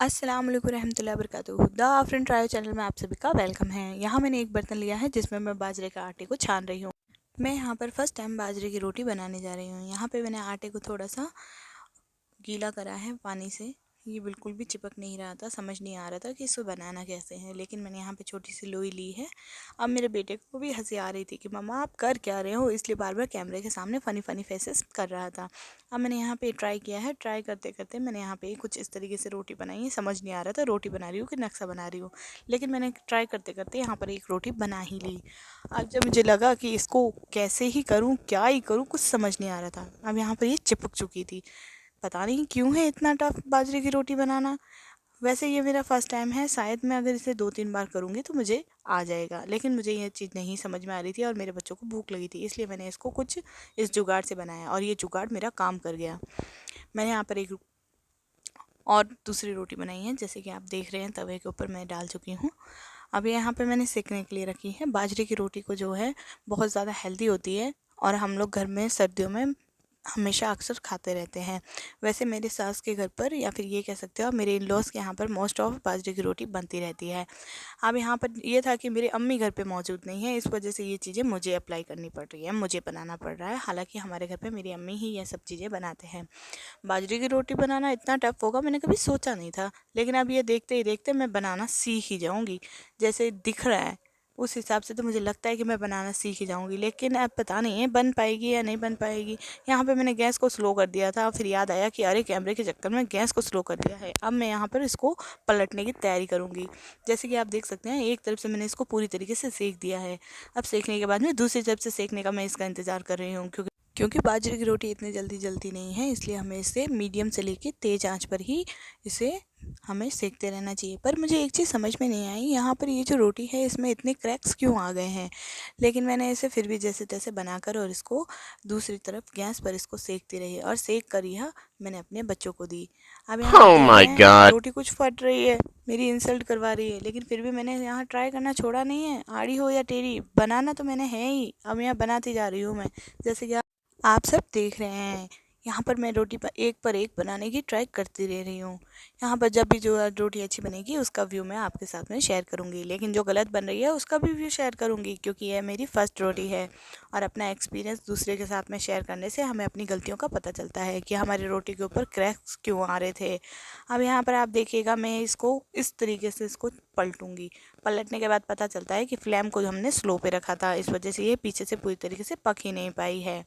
अस्सलाम वालेकुम रहमतुल्लाहि व बरकातुहू। द आफरीन ट्रायो चैनल में आप सभी का वेलकम है। यहाँ मैंने एक बर्तन लिया है जिसमें मैं बाजरे के आटे को छान रही हूँ। मैं यहाँ पर फर्स्ट टाइम बाजरे की रोटी बनाने जा रही हूँ। यहाँ पे मैंने आटे को थोड़ा सा गीला करा है पानी से। ये बिल्कुल भी चिपक नहीं रहा था, समझ नहीं आ रहा था कि इसको बनाना कैसे है, लेकिन मैंने यहाँ पे छोटी सी लोई ली है। अब मेरे बेटे को भी हंसी आ रही थी कि मम्मा आप कर क्या रहे हो, इसलिए बार बार कैमरे के सामने फ़नी फ़नी फेसेस कर रहा था। अब मैंने यहाँ पे ट्राई किया है। ट्राई करते करते मैंने यहाँ पे कुछ इस तरीके से रोटी बनाई है। समझ नहीं आ रहा था रोटी बना रही हूँ कि नक्शा बना रही हूँ, लेकिन मैंने ट्राई करते करते यहाँ पर एक रोटी बना ही ली। अब जब मुझे लगा कि इसको कैसे ही करूँ, क्या ही करूँ, कुछ समझ नहीं आ रहा था। अब यहाँ पर ये चिपक चुकी थी। पता नहीं क्यों है इतना टफ बाजरे की रोटी बनाना। वैसे ये मेरा फर्स्ट टाइम है, शायद मैं अगर इसे 2-3 बार करूँगी तो मुझे आ जाएगा, लेकिन मुझे ये चीज़ नहीं समझ में आ रही थी और मेरे बच्चों को भूख लगी थी, इसलिए मैंने इसको कुछ इस जुगाड़ से बनाया और ये जुगाड़ मेरा काम कर गया। मैंने यहाँ पर एक और दूसरी रोटी बनाई है, जैसे कि आप देख रहे हैं तवे के ऊपर मैं डाल चुकी हूँ। अब यहाँ पे मैंने सेकने के लिए रखी है। बाजरे की रोटी को जो है बहुत ज़्यादा हेल्दी होती है और हम लोग घर में सर्दियों में हमेशा अक्सर खाते रहते हैं। वैसे मेरे सास के घर पर, या फिर ये कह सकते हो मेरे इन-लॉज़ के यहाँ पर, मोस्ट ऑफ बाजरे की रोटी बनती रहती है। अब यहाँ पर ये था कि मेरी अम्मी घर पे मौजूद नहीं है, इस वजह से ये चीज़ें मुझे अप्लाई करनी पड़ रही है, मुझे बनाना पड़ रहा है। हालांकि हमारे घर पे मेरी अम्मी ही ये सब चीज़ें बनाते हैं। बाजरे की रोटी बनाना इतना टफ होगा मैंने कभी सोचा नहीं था, लेकिन अब ये देखते ही देखते मैं बनाना सीख ही जाऊँगी। जैसे दिख रहा है उस हिसाब से तो मुझे लगता है कि मैं बनाना सीख ही जाऊँगी, लेकिन अब पता नहीं है बन पाएगी या नहीं बन पाएगी। यहाँ पे मैंने गैस को स्लो कर दिया था, फिर याद आया कि अरे कैमरे के चक्कर में गैस को स्लो कर दिया है। अब मैं यहाँ पर इसको पलटने की तैयारी करूँगी। जैसे कि आप देख सकते हैं एक तरफ से मैंने इसको पूरी तरीके से सेक दिया है। अब सेकने के बाद में दूसरी तरफ से सेकने का मैं इसका इंतज़ार कर रही हूँ, क्योंकि बाजरे की रोटी इतनी जल्दी जलती नहीं है, इसलिए हमें इसे मीडियम से लेके तेज़ आंच पर ही इसे हमें सेकते रहना चाहिए। पर मुझे एक चीज़ समझ में नहीं आई, यहाँ पर ये जो रोटी है इसमें इतने क्रैक्स क्यों आ गए हैं, लेकिन मैंने इसे फिर भी जैसे तैसे बनाकर और इसको दूसरी तरफ गैस पर इसको सेकती रही और सेक कर यह मैंने अपने बच्चों को दी। अब यहाँ आप Oh देख my रहे हैं god. रोटी कुछ फट रही है, मेरी इंसल्ट करवा रही है, लेकिन फिर भी मैंने यहाँ ट्राई करना छोड़ा नहीं है। आड़ी हो या टेढ़ी, बनाना तो मैंने है ही। अब यहाँ बनाती जा रही हूँ मैं, जैसे कि आप सब देख रहे हैं। यहाँ पर मैं रोटी पर एक बनाने की ट्राई करती रह रही हूँ। यहाँ पर जब भी जो रोटी अच्छी बनेगी उसका व्यू मैं आपके साथ में शेयर करूँगी, लेकिन जो गलत बन रही है उसका भी व्यू शेयर करूँगी, क्योंकि यह मेरी फर्स्ट रोटी है और अपना एक्सपीरियंस दूसरे के साथ में शेयर करने से हमें अपनी गलतियों का पता चलता है कि हमारी रोटी के ऊपर क्रैक्स क्यों आ रहे थे। अब यहाँ पर आप देखिएगा मैं इसको इस तरीके से इसको पलटूँगी। पलटने के बाद पता चलता है कि फ्लेम को हमने स्लो पे रखा था, इस वजह से ये पीछे से पूरी तरीके से पक ही नहीं पाई है।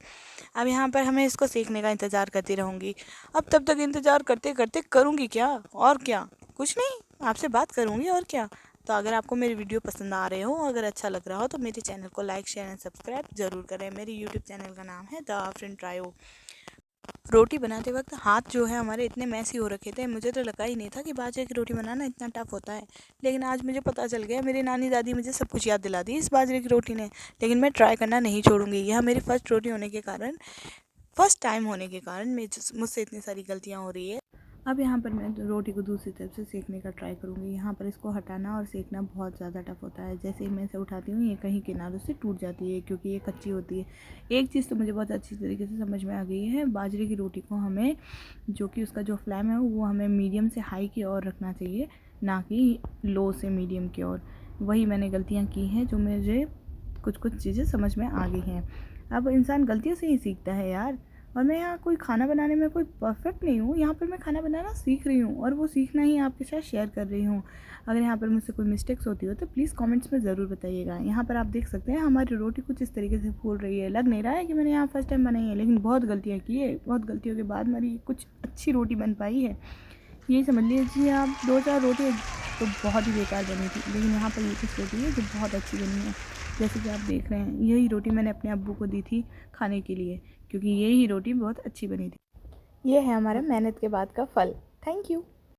अब यहाँ पर हमें इसको सीखने का इंतज़ार करती रहूँगी। अब तब तक इंतज़ार करते करते करूँगी क्या, और क्या, कुछ नहीं, आपसे बात करूँगी और क्या। तो अगर आपको मेरी वीडियो पसंद आ रहे हो, अगर अच्छा लग रहा हो, तो मेरे चैनल को लाइक शेयर एंड सब्सक्राइब ज़रूर करें। मेरे यूट्यूब चैनल का नाम है द आफरीन ट्रायो। रोटी बनाते वक्त हाथ जो है हमारे इतने मैसी हो रखे थे, मुझे तो लगा ही नहीं था कि बाजरे की रोटी बनाना इतना टफ होता है, लेकिन आज मुझे पता चल गया। मेरी नानी दादी मुझे सब कुछ याद दिला दी इस बाजरे की रोटी ने। लेकिन मैं ट्राई करना नहीं छोड़ूंगी। यह मेरी फर्स्ट रोटी होने के कारण, फर्स्ट टाइम होने के कारण मुझसे इतनी सारी गलतियाँ हो रही है। अब यहाँ पर मैं रोटी को दूसरी तरफ से सेकने का ट्राई करूँगी। यहाँ पर इसको हटाना और सेकना बहुत ज़्यादा टफ होता है। जैसे ही मैं इसे उठाती हूँ ये कहीं किनारों से टूट जाती है, क्योंकि ये कच्ची होती है। एक चीज़ तो मुझे बहुत अच्छी तरीके से समझ में आ गई है, बाजरे की रोटी को हमें, जो कि उसका जो फ्लेम है वो हमें मीडियम से हाई की ओर रखना चाहिए, ना कि लो से मीडियम की ओर। वही मैंने गलतियाँ की हैं जो मुझे कुछ कुछ चीज़ें समझ में आ गई हैं। अब इंसान गलतियों से ही सीखता है यार। और मैं यहाँ कोई खाना बनाने में कोई परफेक्ट नहीं हूँ, यहाँ पर मैं खाना बनाना सीख रही हूँ और वो सीखना ही आपके साथ शेयर कर रही हूँ। अगर यहाँ पर मुझसे कोई मिस्टेक्स होती हो तो प्लीज़ कमेंट्स में ज़रूर बताइएगा। यहाँ पर आप देख सकते हैं हमारी रोटी कुछ इस तरीके से फूल रही है। लग नहीं रहा है कि मैंने यहाँ फर्स्ट टाइम बनाई है, लेकिन बहुत गलतियाँ की है, बहुत गलतियों के बाद मेरी कुछ अच्छी रोटी बन पाई है। यही समझ लीजिए आप, 2-4 रोटी तो बहुत ही बेकार बनी थी, लेकिन यहाँ पर ये कुछ रोटी है जो बहुत अच्छी बनी है। जैसे कि आप देख रहे हैं यही रोटी मैंने अपने अब्बू को दी थी खाने के लिए, क्योंकि यही रोटी बहुत अच्छी बनी थी। ये है हमारा मेहनत के बाद का फल। Thank you.